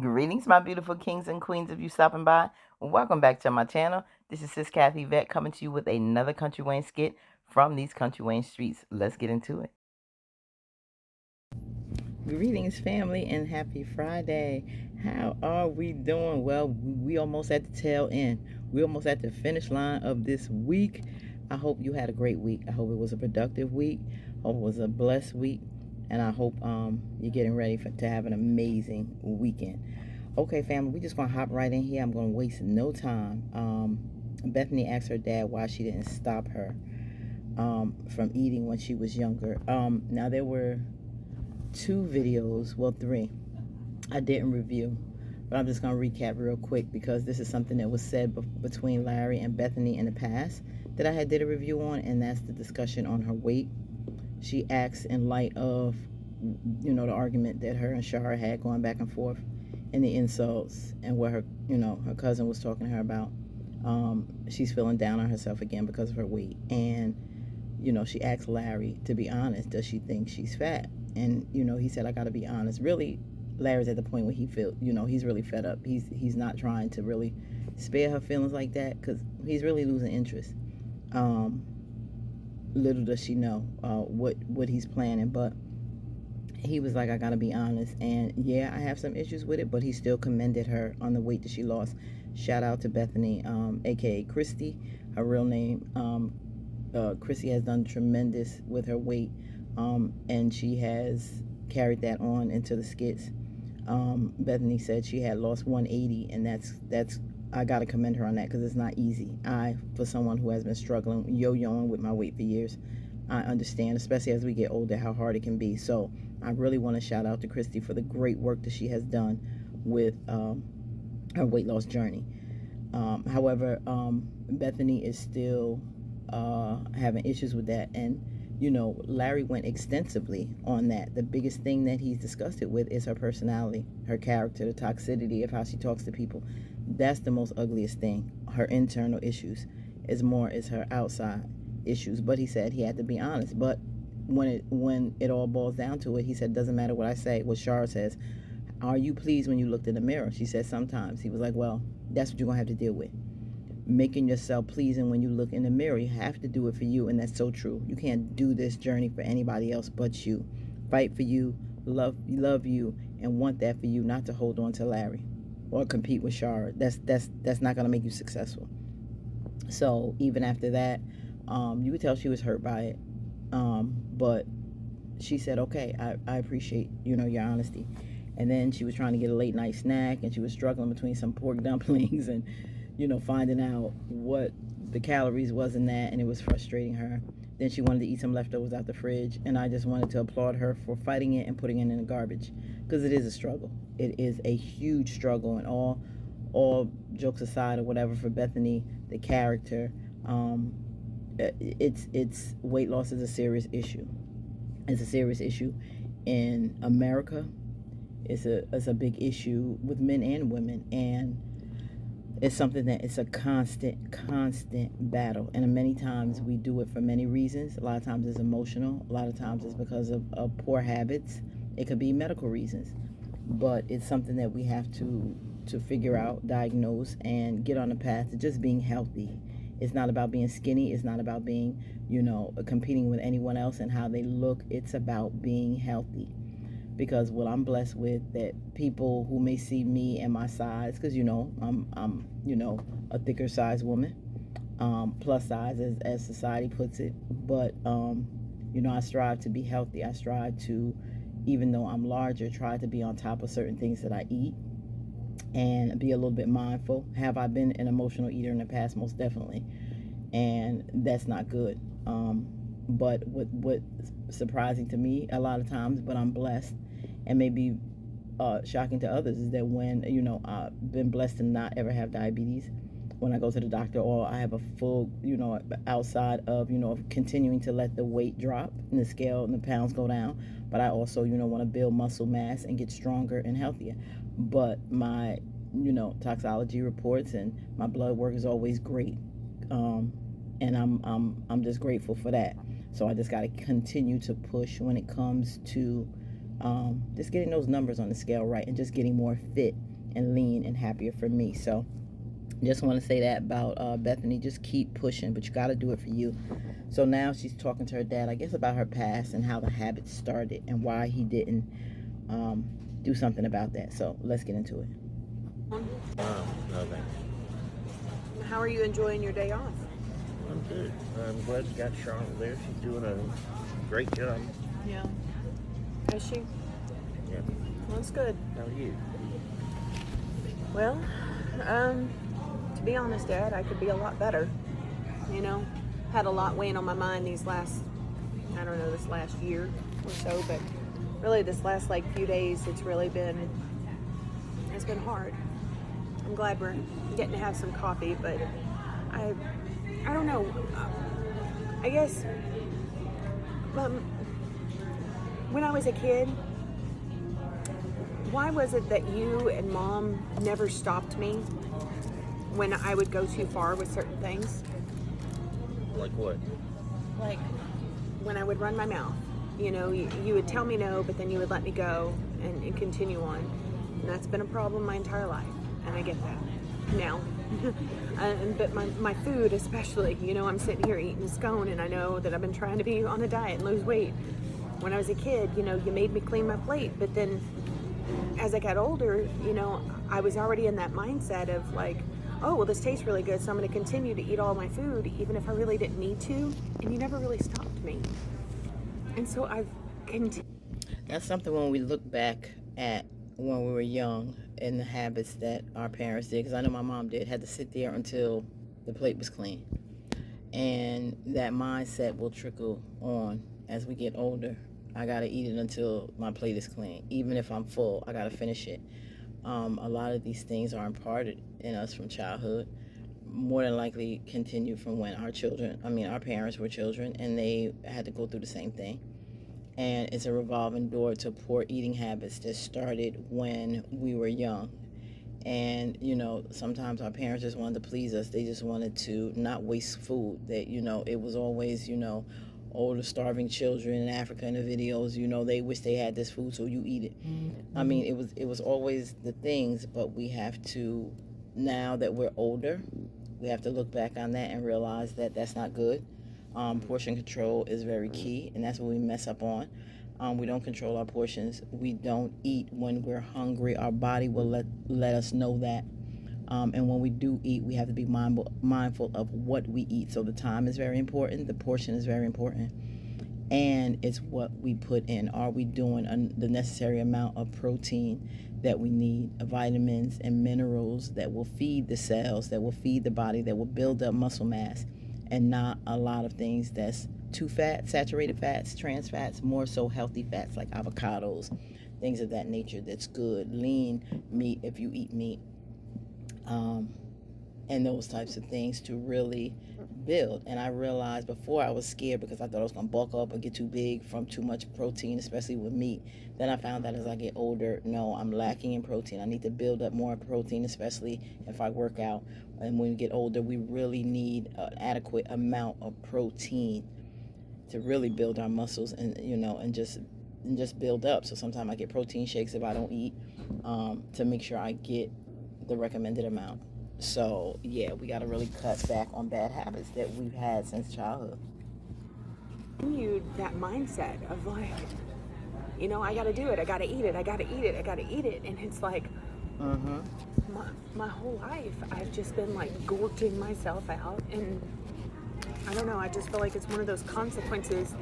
Greetings, my beautiful kings and queens of you stopping by. Welcome back to my channel. This is Sis Kathy Vet coming to you with another Country Wayne skit from these Country Wayne streets. Let's get into it. Greetings, family, and happy Friday. How are we doing? Well, we almost at the tail end. We almost at the finish line of this week. I hope you had a great week. I hope it was a productive week. I hope it was a blessed week. And I hope you're getting ready to have an amazing weekend. Okay, family, we just gonna hop right in here. I'm gonna waste no time. Bethany asked her dad why she didn't stop her from eating when she was younger. Now there were two videos, well, three, I didn't review, but I'm just gonna recap real quick because this is something that was said between Larry and Bethany in the past that I had did a review on, and that's the discussion on her weight. She acts in light of, the argument that her and Shara had going back and forth, and the insults, and what her cousin was talking to her about. She's feeling down on herself again because of her weight, and she asked Larry, to be honest, does she think she's fat? And he said, I got to be honest. Really, Larry's at the point where he feels, he's really fed up. He's not trying to really spare her feelings like that because he's really losing interest. Little does she know what he's planning, but he was like, I gotta be honest, and yeah, I have some issues with it, but he still commended her on the weight that she lost. Shout out to Bethany, aka Christy, her real name. Chrissy has done tremendous with her weight, and she has carried that on into the skits. Bethany said she had lost 180, and that's I gotta commend her on that because it's not easy. For someone who has been struggling yo-yoing with my weight for years, I understand, especially as we get older, how hard it can be. So I really want to shout out to Christy for the great work that she has done with her weight loss journey. However, Bethany is still having issues with that, and Larry went extensively on that. The biggest thing that he's discussed it with is her personality, her character, the toxicity of how she talks to people. That's the most ugliest thing. Her internal issues is her outside issues. But he said he had to be honest. But when it all boils down to it, he said, doesn't matter what I say, what Shara says. Are you pleased when you looked in the mirror? She said sometimes. He was like, well, that's what you're gonna have to deal with. Making yourself pleasing when you look in the mirror. You have to do it for you, and that's so true. You can't do this journey for anybody else but you. Fight for you, love you, and want that for you, not to hold on to Larry or compete with Shara. That's not gonna make you successful. So even after that, you could tell she was hurt by it, but she said, okay, I appreciate your honesty. And then she was trying to get a late night snack, and she was struggling between some pork dumplings and finding out what the calories was in that, and it was frustrating her. Then she wanted to eat some leftovers out the fridge, and I just wanted to applaud her for fighting it and putting it in the garbage, because it is a struggle. It is a huge struggle, and all jokes aside or whatever, for Bethany, the character, it's weight loss is a serious issue. It's a serious issue in America. It's a big issue with men and women, and it's something that it's a constant battle. And many times we do it for many reasons. A lot of times it's emotional. A lot of times it's because of poor habits. It could be medical reasons, but it's something that we have to figure out, diagnose, and get on the path to just being healthy. It's not about being skinny. It's not about being, competing with anyone else and how they look. It's about being healthy. Because what I'm blessed with, that people who may see me and my size, because I'm a thicker size woman, plus size as society puts it, but I strive to be healthy. I strive to, even though I'm larger, try to be on top of certain things that I eat and be a little bit mindful. Have I been an emotional eater in the past? Most definitely, and that's not good. But what's surprising to me a lot of times, but I'm blessed, and maybe shocking to others, is that when I've been blessed to not ever have diabetes. When I go to the doctor, or I have a full, outside of continuing to let the weight drop and the scale and the pounds go down, but I also want to build muscle mass and get stronger and healthier. But my toxology reports and my blood work is always great, and I'm just grateful for that. So I just got to continue to push when it comes to just getting those numbers on the scale right, and just getting more fit and lean and happier for me. So just want to say that about Bethany. Just keep pushing, but you got to do it for you. So now she's talking to her dad, I guess, about her past and how the habit started and why he didn't do something about that. So let's get into it. Oh, no thanks. How are you enjoying your day off? I'm good. I'm glad you got Charlotte there. She's doing a great job. Yeah. Is she? Yeah. Well, that's good. How are you? Well, to be honest, Dad, I could be a lot better. You know, had a lot weighing on my mind this last year or so, but really this last few days, it's been hard. I'm glad we're getting to have some coffee, but I don't know. I guess when I was a kid, why was it that you and Mom never stopped me when I would go too far with certain things? Like what? Like when I would run my mouth. You know, you would tell me no, but then you would let me go and continue on. And that's been a problem my entire life, and I get that now. But my food especially, you know, I'm sitting here eating a scone, and I know that I've been trying to be on a diet and lose weight. When I was a kid, you know, you made me clean my plate, but then as I got older, you know, I was already in that mindset of like, oh, well, this tastes really good, so I'm going to continue to eat all my food, even if I really didn't need to, and you never really stopped me. And so I've continued. That's something when we look back at when we were young and the habits that our parents did, because I know my mom had to sit there until the plate was clean. And that mindset will trickle on as we get older. I got to eat it until my plate is clean. Even if I'm full, I got to finish it. A lot of these things are imparted in us from childhood, more than likely continue from when our parents were children, and they had to go through the same thing. And it's a revolving door to poor eating habits that started when we were young. And, you know, sometimes our parents just wanted to please us. They just wanted to not waste food. That, you know, it was always, you know, older starving children in Africa in the videos, you know, they wish they had this food, so you eat it. Mm-hmm. I mean, it was always the things, but we have to, now that we're older, we have to look back on that and realize that that's not good. Portion control is very key, and that's what we mess up on. We don't control our portions. We don't eat when we're hungry. Our body will let us know that. And when we do eat, we have to be mindful of what we eat. So the time is very important. The portion is very important. And it's what we put in. Are we doing the necessary amount of protein that we need, vitamins and minerals that will feed the cells, that will feed the body, that will build up muscle mass, and not a lot of things that's too fat, saturated fats, trans fats, more so healthy fats like avocados, things of that nature that's good, lean meat if you eat meat. And those types of things to really build. And I realized before I was scared because I thought I was going to bulk up or get too big from too much protein, especially with meat. Then I found that as I get older, no, I'm lacking in protein. I need to build up more protein, especially if I work out. And when we get older, we really need an adequate amount of protein to really build our muscles and, you know, and just build up. So sometimes I get protein shakes if I don't eat, to make sure I get the recommended amount. So yeah, we got to really cut back on bad habits that we've had since childhood. That mindset of like, you know, I got to do it, I got to eat it, I got to eat it, I got to eat it, and it's like, my whole life I've just been like gorging myself out, and I don't know, I just feel like it's one of those consequences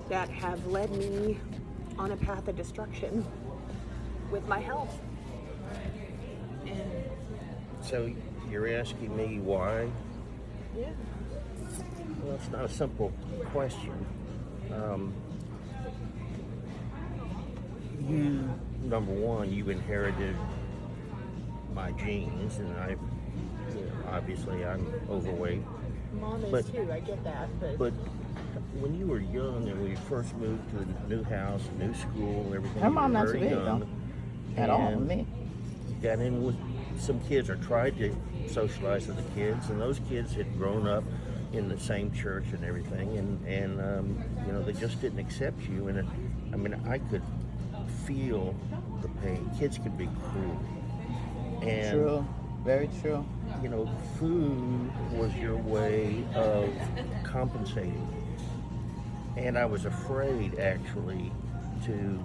that have led me on a path of destruction with my health. And so you're asking me why? Yeah. Well, it's not a simple question. Number one, you inherited my genes, and obviously I'm overweight. Mom is too, I get that. But when you were young and we first moved to a new house, new school, everything, Her mom not too big young, though, at all with me. Got in with some kids or tried to socialize with the kids, and those kids had grown up in the same church and everything, and you know, they just didn't accept you. And I could feel the pain. Kids can be cruel. And True. Very true. you know, food was your way of compensating. And I was afraid actually to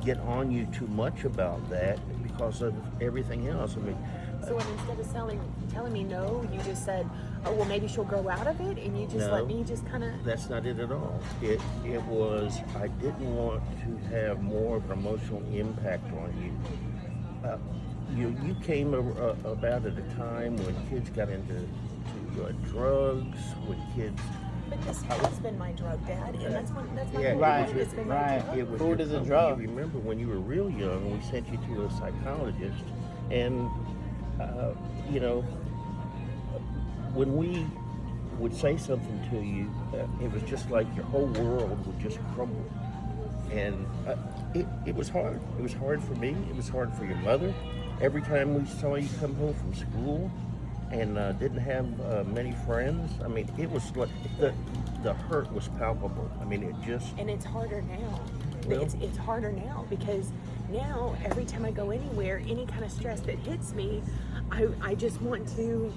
get on you too much about that because of everything else. I mean, So when instead of telling me no, you just said, "Oh well, maybe she'll grow out of it," and you just No. let me just kind of. that's not it at all. It was I didn't want to have more of an emotional impact on you. You came about at a time when kids got into drugs, when kids. But this has been my drug, Dad, and that's my Yeah, whole Right, point. It's been my right. drug. It was Food your is a company. drug. You remember when you were real young, we sent you to a psychologist, and you know, when we would say something to you, it was just like your whole world would just crumble. And it was hard. It was hard for me. It was hard for your mother. Every time we saw you come home from school and didn't have many friends, I mean, it was like the hurt was palpable. I mean, it just. And it's harder now. Well- It's harder now because now every time I go anywhere, any kind of stress that hits me, I just want to.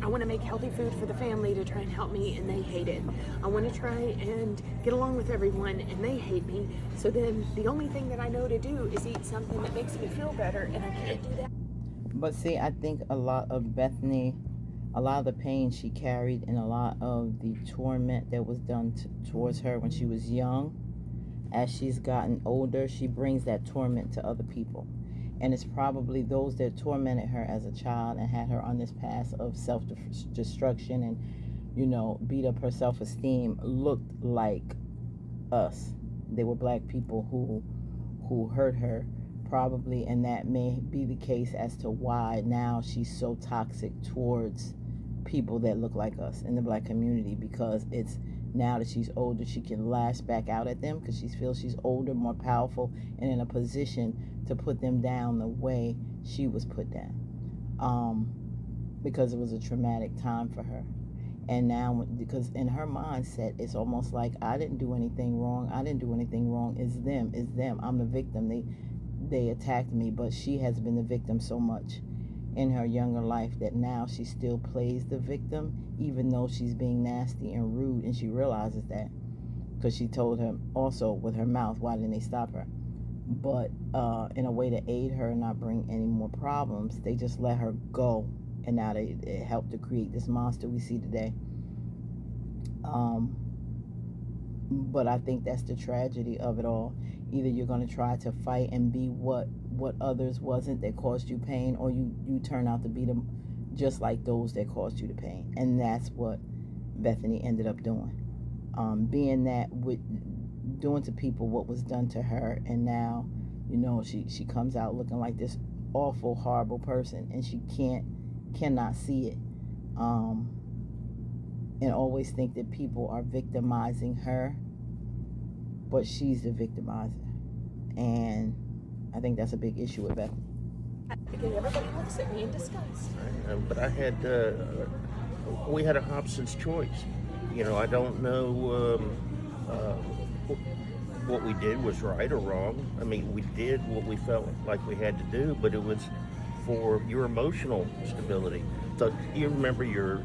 I want to make healthy food for the family to try and help me, and they hate it. I want to try and get along with everyone, and they hate me. So then the only thing that I know to do is eat something that makes me feel better, and I can't do that. But see, I think a lot of Bethany, a lot of the pain she carried, and a lot of the torment that was done towards her when she was young, as she's gotten older, she brings that torment to other people. And it's probably those that tormented her as a child and had her on this path of self-destruction and, you know, beat up her self-esteem looked like us. They were black people who hurt her probably, and that may be the case as to why now she's so toxic towards people that look like us in the black community, because it's now that she's older, she can lash back out at them because she feels she's older, more powerful, and in a position to put them down the way she was put down, because it was a traumatic time for her. And now, because in her mindset, it's almost like, I didn't do anything wrong. It's them. I'm the victim. They attacked me, but she has been the victim so much in her younger life that now she still plays the victim, even though she's being nasty and rude, and she realizes that because she told him also with her mouth, why didn't they stop her? But in a way to aid her and not bring any more problems, they just let her go, and now it helped to create this monster we see today. But I think that's the tragedy of it all. Either you're going to try to fight and be what others wasn't that caused you pain, or you turn out to be them just like those that caused you the pain. And that's what Bethany ended up doing, being that with doing to people what was done to her. And now, you know, she comes out looking like this awful, horrible person, and she cannot see it, and always think that people are victimizing her, but she's the victimizer. And I think that's a big issue with Bethany. Because everybody looks at me in disgust. But I had, we had a Hobson's choice. You know, I don't know what we did was right or wrong. I mean, we did what we felt like we had to do, but it was for your emotional stability. So you remember your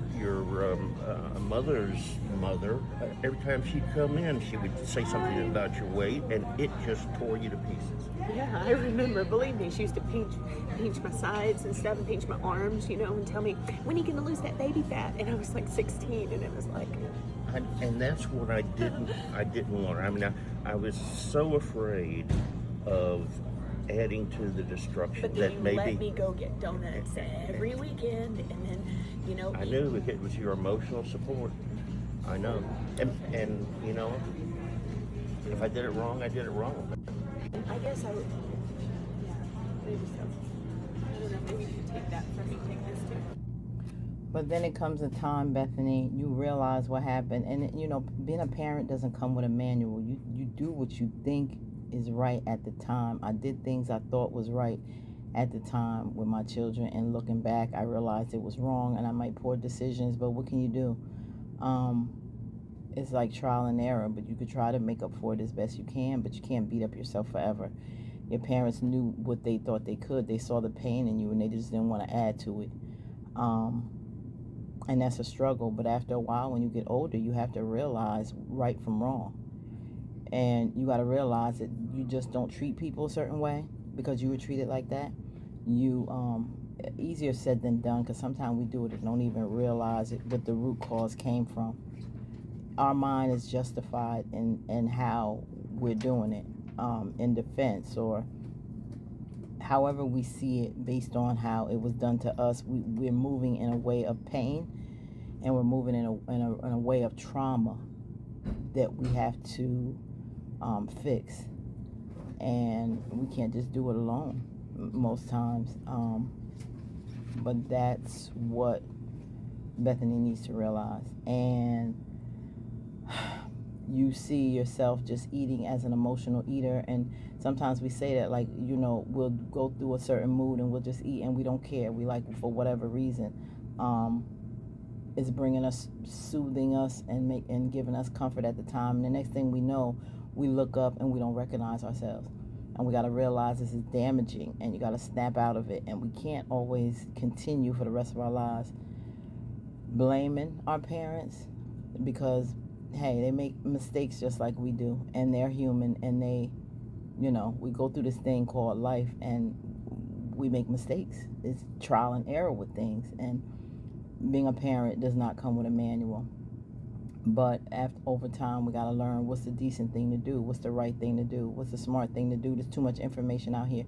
mother's mother. Every time she'd come in, she would say something about your weight, and it just tore you to pieces. Yeah, I remember. Believe me, she used to pinch my sides and stuff, and pinch my arms, you know, and tell me, when are you going to lose that baby fat? And I was like 16, and it was like. And that's what I didn't want. I mean, I was so afraid of adding to the destruction But then that you maybe. let me go get donuts every weekend, and then, you know. I knew it was your emotional support. I know. And you know, if I did it wrong, I did it wrong. I guess I would. Yeah, maybe so. I don't know. Maybe you could take that from me. Take this too. But then it comes a time, Bethany, you realize what happened. And, you know, being a parent doesn't come with a manual. You do what you think is right at the time. I did things I thought was right at the time with my children, and looking back, I realized it was wrong, and I made poor decisions, but what can you do? it's like trial and error, but you could try to make up for it as best you can, but you can't beat up yourself forever. Your parents knew what they thought they could. They saw the pain in you and they just didn't want to add to it. And that's a struggle, but after a while, when you get older, you have to realize right from wrong. And you got to realize that you just don't treat people a certain way because you were treated like that. Easier said than done, because sometimes we do it and don't even realize it, what the root cause came from. Our mind is justified in how we're doing it, in defense, or however we see it based on how it was done to us. We're moving in a way of pain, and we're moving in a way of trauma that we have to fix, and we can't just do it alone most times. But that's what Bethany needs to realize. And you see yourself just eating as an emotional eater, and sometimes we say that, like, we'll go through a certain mood and we'll just eat and we don't care. We like, for whatever reason, it's bringing us, soothing us, and giving us comfort at the time. And the next thing we know, we look up and we don't recognize ourselves. And we got to realize this is damaging, and you got to snap out of it. And we can't always continue for the rest of our lives blaming our parents, because, hey, they make mistakes just like we do, and they're human, and we go through this thing called life, and we make mistakes. It's trial and error with things, and being a parent does not come with a manual. But over time, we got to learn what's the decent thing to do, what's the right thing to do, what's the smart thing to do. There's too much information out here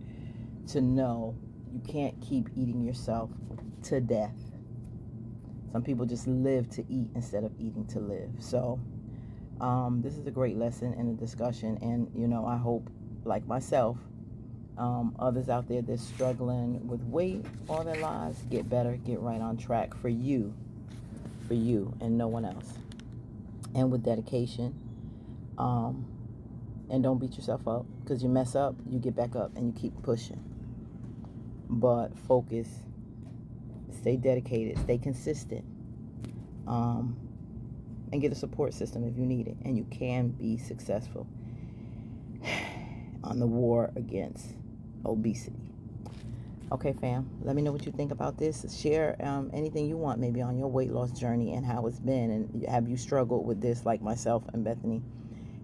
to know you can't keep eating yourself to death. Some people just live to eat instead of eating to live. So this is a great lesson and a discussion, and I hope, like myself, others out there that's struggling with weight all their lives get better, get right on track for you and no one else, and with dedication. And don't beat yourself up, because you mess up, you get back up and you keep pushing. But focus, stay dedicated, stay consistent, and get a support system if you need it, and you can be successful on the war against obesity. Okay, fam, let me know what you think about this. Share anything you want, maybe on your weight loss journey and how it's been, and have you struggled with this like myself and Bethany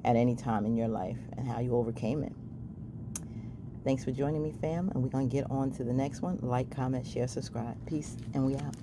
at any time in your life, and how you overcame it. Thanks for joining me, fam, and we're going to get on to the next one. Like, comment, share, subscribe. Peace, and we out.